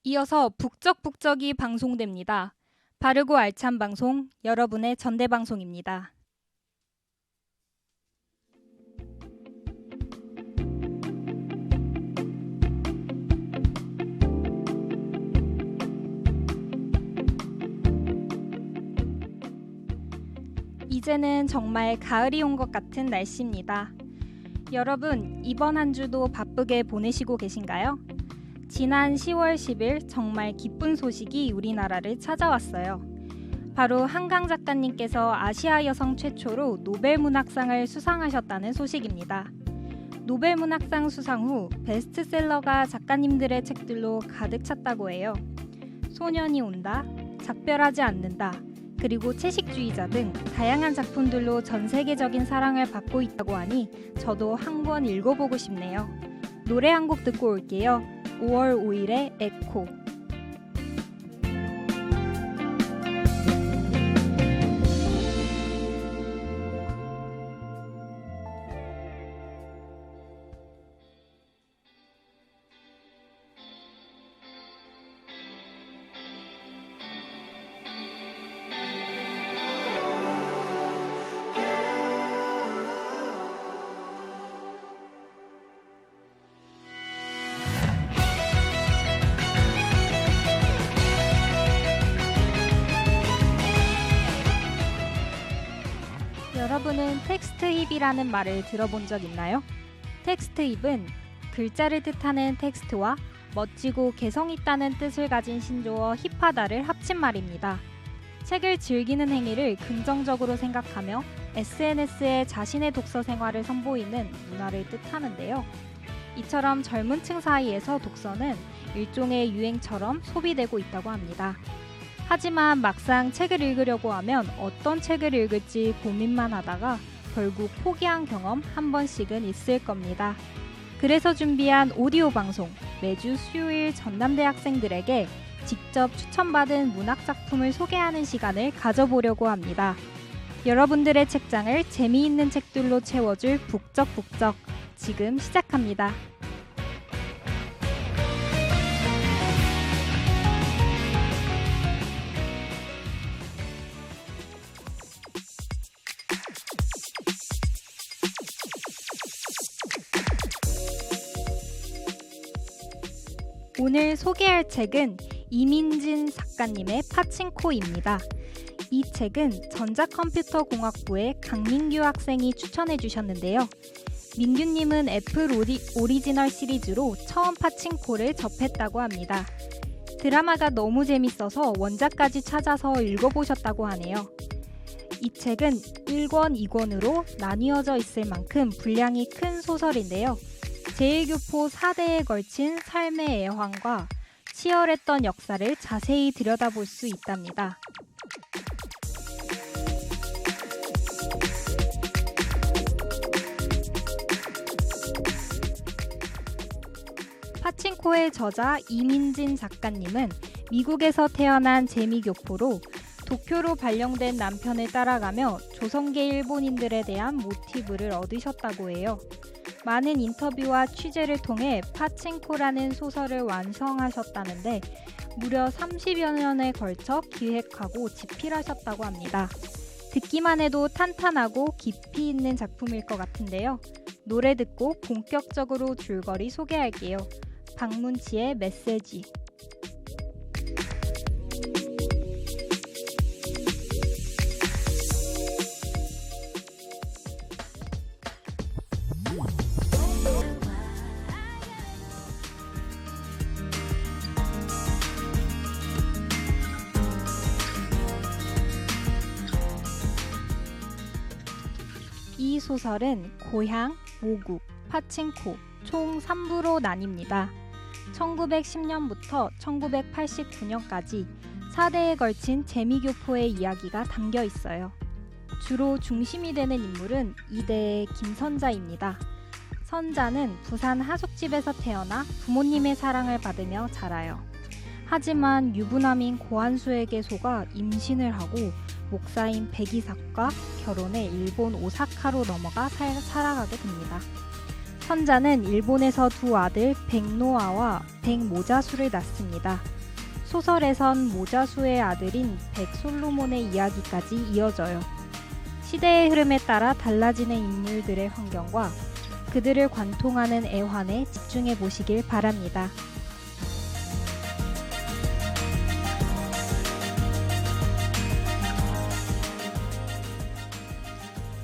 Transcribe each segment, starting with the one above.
이어서 북적북적이 방송됩니다. 바르고 알찬 방송, 여러분의 전대방송입니다. 이제는 정말 가을이 온 것 같은 날씨입니다. 여러분, 이번 한 주도 바쁘게 보내시고 계신가요? 지난 10월 10일 정말 기쁜 소식이 우리나라를 찾아왔어요. 바로 한강 작가님께서 아시아 여성 최초로 노벨문학상을 수상하셨다는 소식입니다. 노벨문학상 수상 후 베스트셀러가 작가님들의 책들로 가득 찼다고 해요. 소년이 온다, 작별하지 않는다, 그리고 채식주의자 등 다양한 작품들로 전 세계적인 사랑을 받고 있다고 하니 저도 한 권 읽어보고 싶네요. 노래 한 곡 듣고 올게요. 5월 5일의 에코. 여러분은 텍스트 힙이라는 말을 들어본 적 있나요? 텍스트 힙은 글자를 뜻하는 텍스트와 멋지고 개성 있다는 뜻을 가진 신조어 힙하다를 합친 말입니다. 책을 즐기는 행위를 긍정적으로 생각하며 SNS에 자신의 독서 생활을 선보이는 문화를 뜻하는데요. 이처럼 젊은 층 사이에서 독서는 일종의 유행처럼 소비되고 있다고 합니다. 하지만 막상 책을 읽으려고 하면 어떤 책을 읽을지 고민만 하다가 결국 포기한 경험 한 번씩은 있을 겁니다. 그래서 준비한 오디오 방송, 매주 수요일 전남대 학생들에게 직접 추천받은 문학 작품을 소개하는 시간을 가져보려고 합니다. 여러분들의 책장을 재미있는 책들로 채워줄 북적북적, 지금 시작합니다. 오늘 소개할 책은 이민진 작가님의 파친코입니다. 이 책은 전자컴퓨터공학부의 강민규 학생이 추천해 주셨는데요. 민규님은 애플 오리지널 시리즈로 처음 파친코를 접했다고 합니다. 드라마가 너무 재밌어서 원작까지 찾아서 읽어보셨다고 하네요. 이 책은 1권, 2권으로 나뉘어져 있을 만큼 분량이 큰 소설인데요. 제1교포 4대에 걸친 삶의 애환과 치열했던 역사를 자세히 들여다볼 수 있답니다. 파친코의 저자 이민진 작가님은 미국에서 태어난 재미교포로 도쿄로 발령된 남편을 따라가며 조선계 일본인들에 대한 모티브를 얻으셨다고 해요. 많은 인터뷰와 취재를 통해 파친코라는 소설을 완성하셨다는데 무려 30여 년에 걸쳐 기획하고 집필하셨다고 합니다. 듣기만 해도 탄탄하고 깊이 있는 작품일 것 같은데요. 노래 듣고 본격적으로 줄거리 소개할게요. 박문치의 메시지. 이 소설은 고향, 모국, 파친코 총 3부로 나뉩니다. 1910년부터 1989년까지 4대에 걸친 재미교포의 이야기가 담겨 있어요. 주로 중심이 되는 인물은 2대의 김선자입니다. 선자는 부산 하숙집에서 태어나 부모님의 사랑을 받으며 자라요. 하지만 유부남인 고한수에게 속아 임신을 하고 목사인 백이삭과 결혼해 일본 오사카로 넘어가 살아가게 됩니다. 선자는 일본에서 두 아들 백노아와 백모자수를 낳습니다. 소설에선 모자수의 아들인 백솔로몬의 이야기까지 이어져요. 시대의 흐름에 따라 달라지는 인물들의 환경과 그들을 관통하는 애환에 집중해 보시길 바랍니다.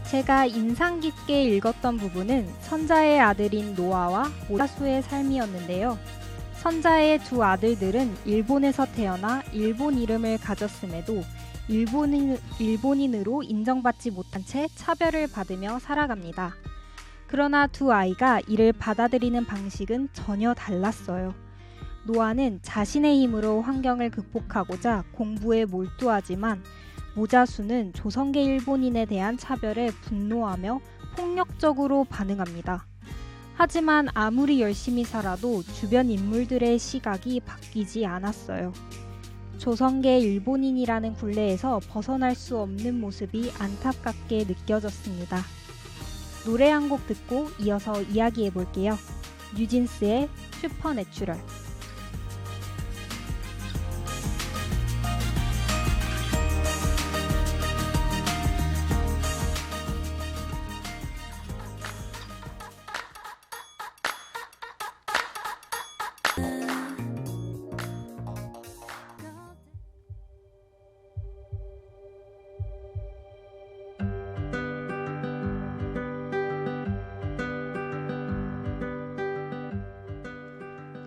제가 인상 깊게 읽었던 부분은 선자의 아들인 노아와 모자수의 삶이었는데요. 선자의 두 아들들은 일본에서 태어나 일본 이름을 가졌음에도 일본인으로 인정받지 못한 채 차별을 받으며 살아갑니다. 그러나 두 아이가 이를 받아들이는 방식은 전혀 달랐어요. 노아는 자신의 힘으로 환경을 극복하고자 공부에 몰두하지만 모자수는 조선계 일본인에 대한 차별에 분노하며 폭력적으로 반응합니다. 하지만 아무리 열심히 살아도 주변 인물들의 시각이 바뀌지 않았어요. 조선계 일본인이라는 굴레에서 벗어날 수 없는 모습이 안타깝게 느껴졌습니다. 노래 한 곡 듣고 이어서 이야기해 볼게요. 뉴진스의 슈퍼내추럴.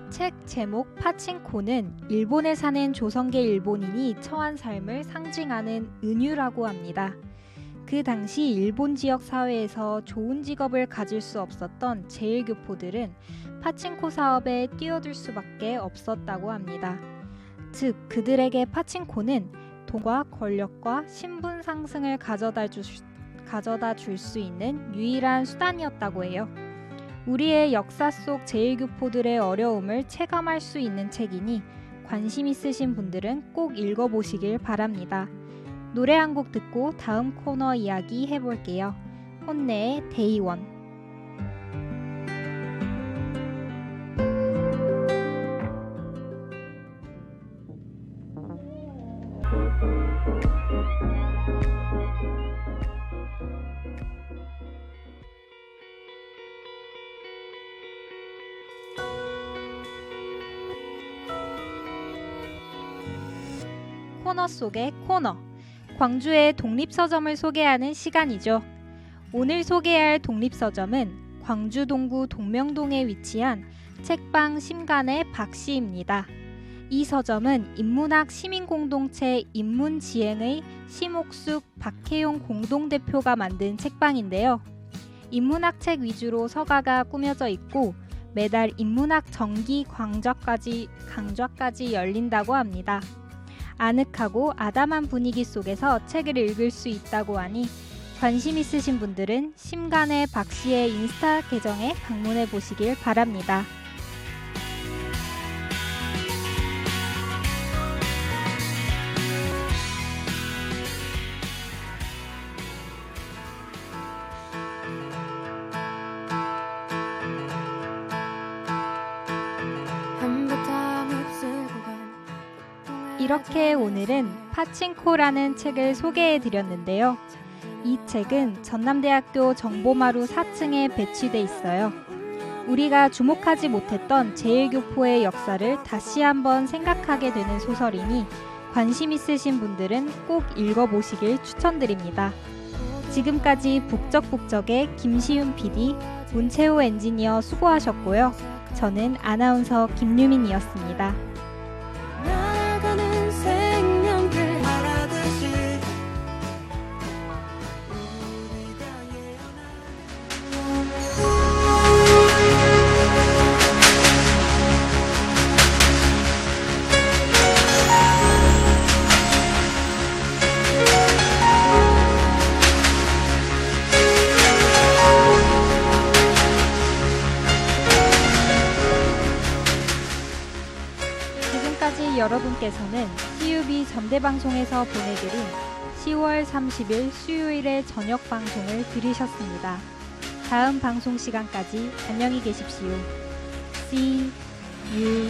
책 제목 파친코는 일본에 사는 조선계 일본인이 처한 삶을 상징하는 은유라고 합니다. 그 당시 일본 지역 사회에서 좋은 직업을 가질 수 없었던 제1교포들은 파친코 사업에 뛰어들 수밖에 없었다고 합니다. 즉 그들에게 파친코는 돈과 권력과 신분 상승을 가져다 줄 수 있는 유일한 수단이었다고 해요. 우리의 역사 속 제1교포들의 어려움을 체감할 수 있는 책이니 관심 있으신 분들은 꼭 읽어보시길 바랍니다. 노래 한 곡 듣고 다음 코너 이야기 해볼게요. 혼내의 데이원. 코너 속의 코너, 광주의 독립서점을 소개하는 시간이죠. 오늘 소개할 독립서점은 광주 동구 동명동에 위치한 책방 심간의 박씨입니다. 이 서점은 인문학 시민공동체 인문지행의 심옥숙, 박혜용 공동대표가 만든 책방인데요. 인문학 책 위주로 서가가 꾸며져 있고 매달 인문학 정기 강좌까지 열린다고 합니다. 아늑하고 아담한 분위기 속에서 책을 읽을 수 있다고 하니 관심 있으신 분들은 심간의 박씨의 인스타 계정에 방문해 보시길 바랍니다. 이렇게 오늘은 파친코라는 책을 소개해 드렸는데요. 이 책은 전남대학교 정보마루 4층에 배치돼 있어요. 우리가 주목하지 못했던 제1교포의 역사를 다시 한번 생각하게 되는 소설이니 관심 있으신 분들은 꼭 읽어보시길 추천드립니다. 지금까지 북적북적의 김시윤 PD, 문채호 엔지니어 수고하셨고요. 저는 아나운서 김유민이었습니다. 여러분께서는 CUB 전대방송에서 보내드린 10월 30일 수요일의 저녁 방송을 들으셨습니다. 다음 방송 시간까지 안녕히 계십시오. See you